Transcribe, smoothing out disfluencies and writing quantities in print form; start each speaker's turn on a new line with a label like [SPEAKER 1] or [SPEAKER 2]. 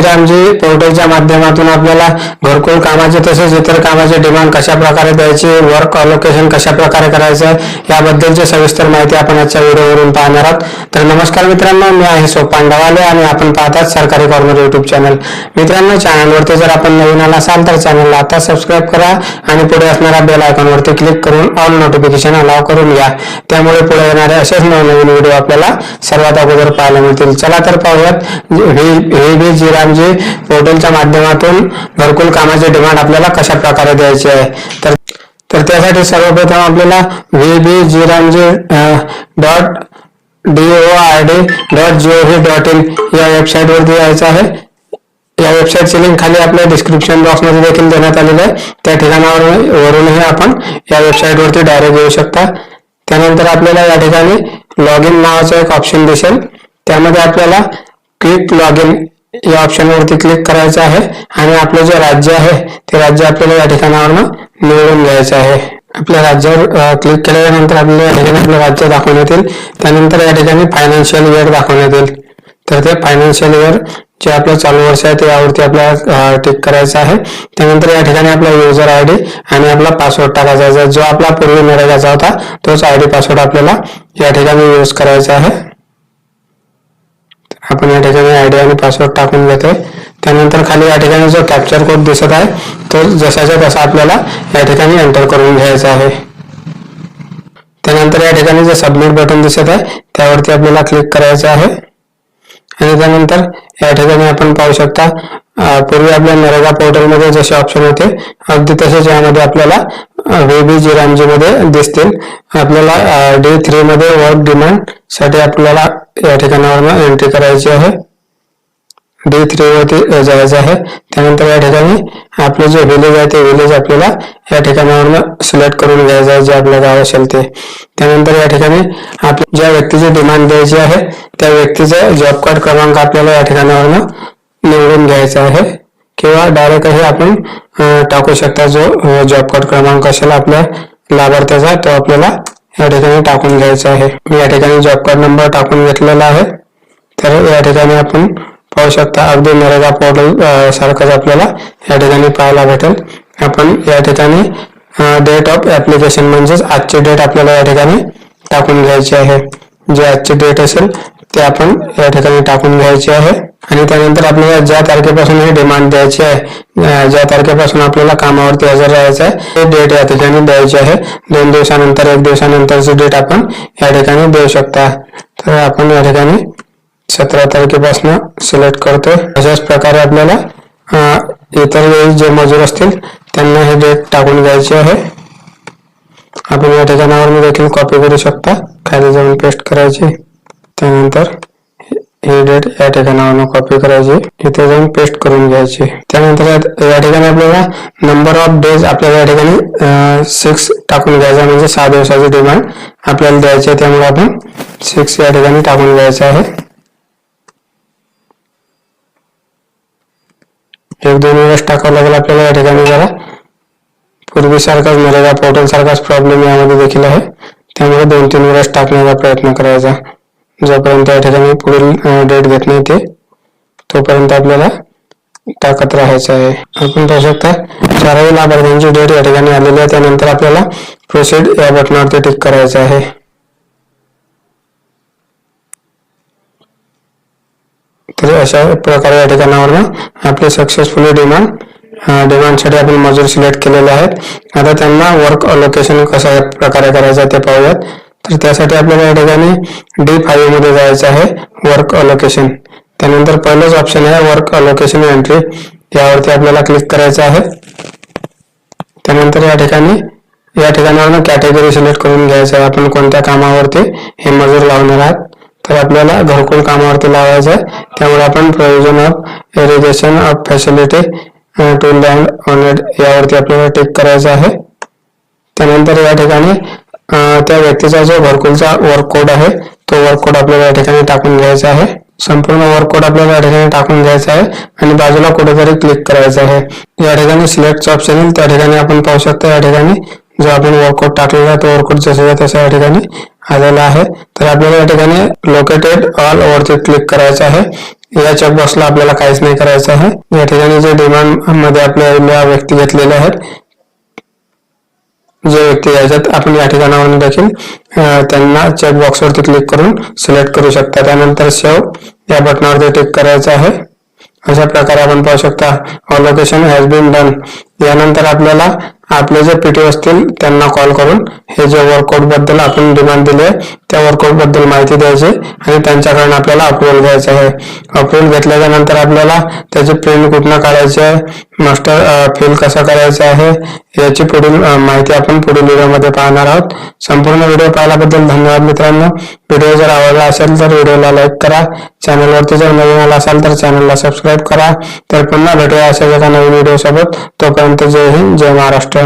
[SPEAKER 1] रामजी पोर्टलच्या माध्यमातून आपल्याला घरकुल कामाचे तसेच इतर कामाचे डिमांड कशा प्रकारे द्यायची, वर्क अलोकेशन कशा प्रकारे करायचं याबद्दलची सविस्तर माहिती आपण आजच्या व्हिडिओवरून पाहणार आहोत। तर नमस्कार मित्रांनो, मी आहे सोपान डवाले आणि आपण पाहतात सरकारी कॉर्नर यूट्यूब चॅनल। मित्रांनो, चॅनलवरती जर आपण नवीन आला असाल तर चॅनलला आता सबस्क्राईब करा आणि पुढे असणाऱ्या बेल आयकॉनवरती क्लिक करून ऑल नोटिफिकेशन अलाव करून घ्या, त्यामुळे पुढे येणारे असेच नवनवीन व्हिडिओ आपल्याला सर्वात अगोदर पाहायला मिळतील। चला तर पाहूयात व्ही रामजी पोर्टलच्या माध्यमातून घरकुल कामाचे डिमांड आपल्याला कशा प्रकारे द्यायचे आहे। तर त्यासाठी सर्वप्रथम आपल्याला vbjramji.doid.gov.in या वेबसाईट वरती जायचं आहे। या वेबसाईटची लिंक खाली आपल्या डिस्क्रिप्शन बॉक्स मध्ये देखील देण्यात आलेली आहे, त्या ठिकाणावरूनही आपण या वेबसाईट वरती डायरेक्ट येऊ शकता। त्यानंतर आपल्याला या ठिकाणी लॉग इन नावाचा एक ऑप्शन दिसेल, त्यामध्ये आपल्याला क्लिक लॉग इन या ऑप्शन वरती क्लिक करायचं आहे आणि आपलं जे राज्य आहे ते राज्य आपल्याला या ठिकाणावरून निवडून घ्यायचं आहे। आपल्या राज्यावर क्लिक केल्यानंतर आपल्याला या ठिकाणी आपलं राज्य दाखवण्यात येईल। त्यानंतर या ठिकाणी फायनान्शियल इयर दाखवण्यात येईल, तर ते फायनान्शियल इयर जे आपलं चालू वर्ष आहे ते यावरती आपल्याला टिक करायचं आहे। त्यानंतर या ठिकाणी आपला युजर आयडी आणि आपला पासवर्ड टाकायचा आहे, जो आपला पूर्वी नरेगाचा होता तोच आयडी पासवर्ड आपल्याला या ठिकाणी यूज करायचा आहे। आपण या ठिकाणी आयडी आणि पासवर्ड टाकून घेतोय। त्यानंतर खाली या ठिकाणी जो कॅप्चर कोड दिसत आहे तो जसाच्या तसा आपल्याला या ठिकाणी एंटर करून घ्यायचा आहे। त्यानंतर या ठिकाणी जे सबमिट बटन दिसत आहे त्यावरती आपल्याला क्लिक करायचं आहे आणि त्यानंतर या ठिकाणी आपण पाहू शकता पूर्वी आपल्या नरेगा पोर्टल मध्ये जसे ऑप्शन होते अगदी तसेच यामध्ये आपल्याला व्ही रामजी मध्ये दिसतील। आपल्याला D3 मध्ये वर्क डिमांड साठी आपल्याला या ठिकाणावरून एंट्री करायची आहे, D3 वरती जायचं आहे। त्यानंतर या ठिकाणी आपले जे विलेज आहे ते विलेज आपल्याला या ठिकाणावरून सिलेक्ट करून घ्यायचं आहे, जे आपलं गाव असेल ते। त्यानंतर या ठिकाणी आपल्या ज्या व्यक्तीची डिमांड द्यायची आहे त्या व्यक्तीचा जॉब कार्ड क्रमांक आपल्याला या ठिकाणावरून निवडून घ्यायचा आहे किंवा डायरेक्टही आपण टाकू शकता। जो जॉब कार्ड क्रमांक असेल आपल्या लाभार्थ्याचा तो आपल्याला या ठिकाणी टाकून घ्यायचा आहे। मी या ठिकाणी जॉब कार्ड नंबर टाकून घेतलेला आहे। तर या ठिकाणी आपण पाहू शकता अगदी नरेगा पोर्टल सारखंच आपल्याला या ठिकाणी पाहायला भेटेल। आपण या ठिकाणी डेट ऑफ ऍप्लिकेशन म्हणजेच आजची डेट आपल्याला या ठिकाणी टाकून घ्यायची आहे, जे आजची डेट असेल ते आपण या ठिकाणी टाकून घ्यायची आहे। आणि त्यानंतर आपल्याला ज्या तारखेपासून ही डिमांड द्यायची आहे, ज्या तारखेपासून आपल्याला कामावरती हजर राहायचं आहे ते डेट या ठिकाणी द्यायची आहे। 2 दिवसानंतर 1 दिवसानंतरची डेट आपण या ठिकाणी देऊ शकता। तर आपण या ठिकाणी 17 तारखेपासून सिलेक्ट करतोय। अशाच प्रकारे आपल्याला इतर वेळी जे मजूर असतील त्यांना ही डेट टाकून घ्यायची आहे। आपण या ठिकाणावर देखील कॉपी करू शकता, खाली जाऊन पेस्ट करायची, त्यानंतर ही डेट या ठिकाणावरून कॉपी करायची, इथे जाऊन पेस्ट करून घ्यायची। त्यानंतर या ठिकाणी आपल्याला नंबर ऑफ डेज आपल्याला या ठिकाणी 6 टाकून घ्यायचा, म्हणजे 6 दिवसाची डिमांड आपल्याला द्यायची आहे, त्यामुळे आपण 6 या ठिकाणी टाकून घ्यायचं आहे। 1-2 वेळेस टाकावं लागेल आपल्याला या ठिकाणी, जरा पूर्वीसारखाच नरेगा पोर्टल सारखाच प्रॉब्लेम यामध्ये देखील आहे, त्यामुळे 2-3 वेळेस टाकण्याचा प्रयत्न करायचा। जोपर्यंत या ठिकाणी पुढील डेट घेत नाही ते तोपर्यंत आपल्याला टाकत राहायचं आहे। आपण पाहू शकता 4 लाभार्थ्यांची डेट या ठिकाणी आलेली आहे। त्यानंतर आपल्याला प्रोसीड या बटनावरती टिक करायचं आहे। तर अशा प्रकारे या ठिकाणावरून आपले सक्सेसफुली डिमांडसाठी आपण मजूर सिलेक्ट केलेले आहेत। आता त्यांना वर्क अलोकेशन कशा प्रकारे करायचं ते पाहूयात। तर त्यासाठी आपल्याला या ठिकाणी D5 मध्ये जायचं आहे, वर्क अलोकेशन। त्यानंतर पहिलंच ऑप्शन आहे वर्क अलोकेशन एंट्री, यावरती आपल्याला क्लिक करायचं आहे। त्यानंतर या ठिकाणावरून कॅटेगरी सिलेक्ट करून घ्यायचं आहे, आपण कोणत्या कामावरती हे मजूर लावणार आहात। तर आपल्याला घरकुल कामावरती लावायचं आहे, त्यामुळे आपण provision of irrigation of facility to land owned यावरती आपल्याला टिक करायचं आहे। त्यानंतर या ठिकाणी त्या व्यक्तीचा जो घरकुलचा वर्क कोड आहे तो वर्क कोड आपल्याला या ठिकाणी टाकून घ्यायचा आहे। संपूर्ण वर्क कोड आपल्याला या ठिकाणी टाकून घ्यायचा आहे आणि बाजूला कुठेतरी क्लिक करायचं आहे। या ठिकाणी सिलेक्टचं ऑप्शन येईल, त्या ठिकाणी आपण पाहू शकता या ठिकाणी जो आपण वर्क कोड टाकलेला आहे तो वर्क कोड जसा तसा या ठिकाणी आलेला आहे। तर आपल्याला या ठिकाणी लोकेटेड ऑल वरती क्लिक करायचं आहे। या चेकबॉक्सला आपल्याला काहीच नाही करायचं आहे. या ठिकाणी जे डिमांड मध्ये आपल्या व्यक्ती घेतलेले आहेत, जे व्यक्ती याच्यात आपण या ठिकाणावरून देखील त्यांना चेकबॉक्सवरती क्लिक करून सिलेक्ट करू शकता. त्यानंतर सेव्ह या बटनावरती टिक करायचं आहे. अशा प्रकारे आपण पाहू शकता अलोकेशन हॅज बीन डन. यानंतर आपल्याला आपले जे पीटी असतील त्यांना कॉल करून हे जे वर्कआउट बद्दल आपण डिमांड दिली आहे त्या वर्कआउट बद्दल माहिती द्यायची आणि त्यांच्याकडून आपल्याला अप्रुव्हल घ्यायचं आहे. अप्रुव्हल घेतल्याच्या नंतर आपल्याला त्याची प्रिंट कुठनं काढायची आहे, मास्टर फिल कसं करायचं आहे, याची पुढील माहिती आपण पुढील व्हिडिओमध्ये पाहणार आहोत. संपूर्ण व्हिडिओ पाहिल्याबद्दल धन्यवाद मित्रांनो. व्हिडिओ जर आवडला असेल तर व्हिडिओला लाईक करा. चॅनलवरती जर नवीन आला असाल तर चॅनलला सबस्क्राईब करा. तर पुन्हा भेटूया अशाच एका नवीन व्हिडिओ सोबत. तोपर्यंत जय हिंद, जय महाराष्ट्र.